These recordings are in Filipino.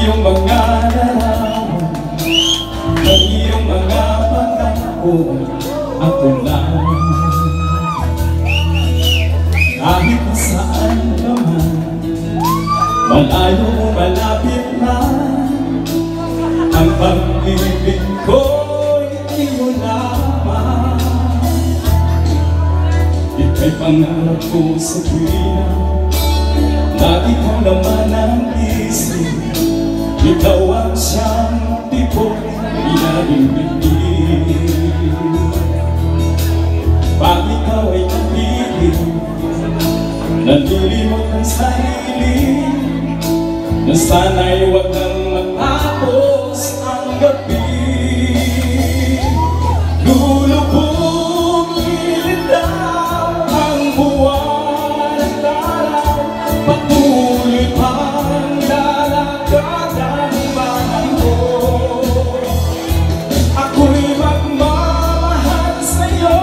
iyong mga larawan, ang iyong mga pangako, ako lang. Kahit saan naman, malayo o malapit na, ang pag-ibig ko'y iyo lamang. Ika'y pangarap ko sa tuwina, na ikaw naman ang isip. Ikaw ang siyang tipong inaribig. Pag ikaw ay napili, nalilimot ang sarili, na sana'y huwag nang matapos ang gabi. Lulubog ilitaw ang buwan at araw, patuloy pang lalakad ang bahay ko. Ako'y magmamahal sa'yo,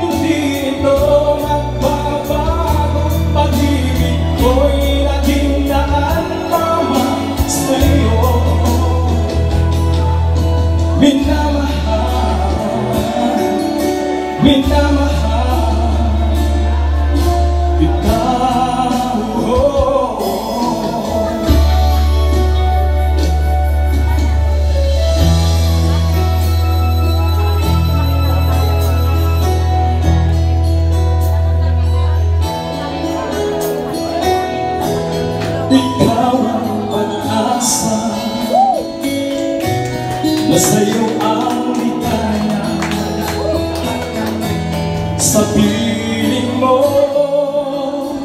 hindi ito magbabago. Pag-ibig ko'y naging daan lamang sa'yo. Minamahal ikaw. Ikaw ang pag-asa, na sa'yo ang likaya. Sa piling mo,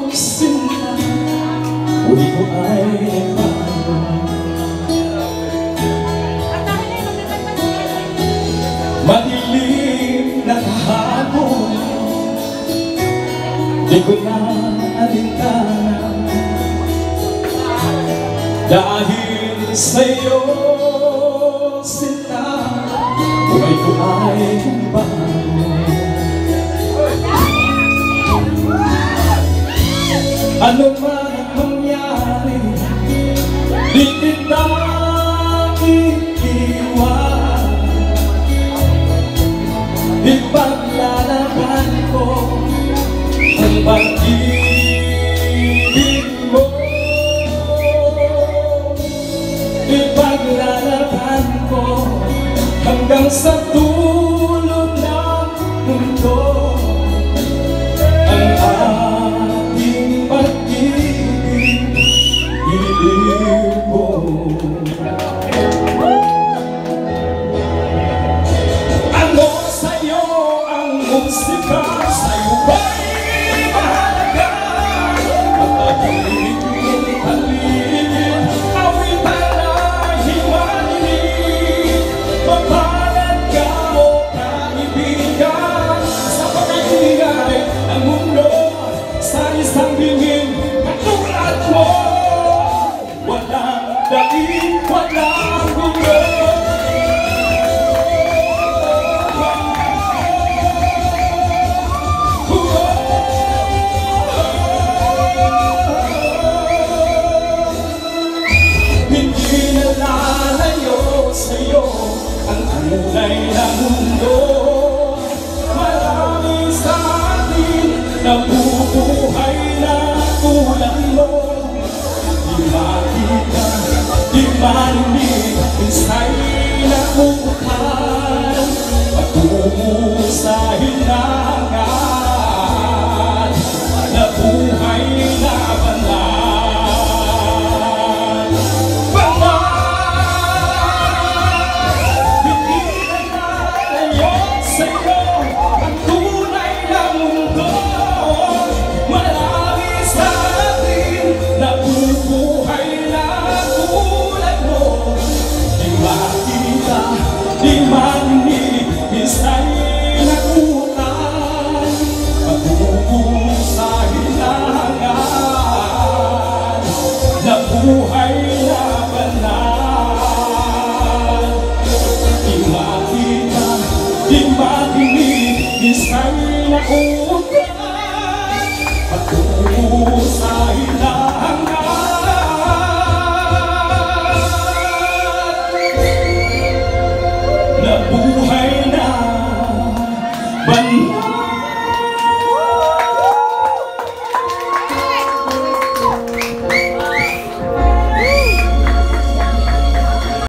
sinta, uli ko ay bago. Madilim na kahapon, di ko na alintana, dahil sa'yo, sinta, buhay ko ay bago. Ano man ang mangyari, di kita iiwan. Ipaglalaban ko ang pag-ibig mo. Ipaglalaban ko hanggang sa dulo ng mundo. Ang ating pag-ibig, iliw ko. Ano sa'yo ang musika? Sa'yo ba'y mahalaga? Ang pag-ibig mong paligid, awitan na himalig. Mapalad ka o kaibigan, sa pag-ibigay ang mundo. Sa isang bingin katulad mo, walang daig, walang gulo. Hindi nalalayo sa'yo ang kulay ng mundo. Marami sa atin nabubuhay na tulad mo. Di makita, di marinig, minsa'y nakukuhan, patungo sa hilangan, na buhay na banal. Di marinig, minsa'y nakukuhan, patungo sa hilangan, na buhay na banal. Di makita, di marinig, minsa'y nakukuhan, patungo sa hilangan.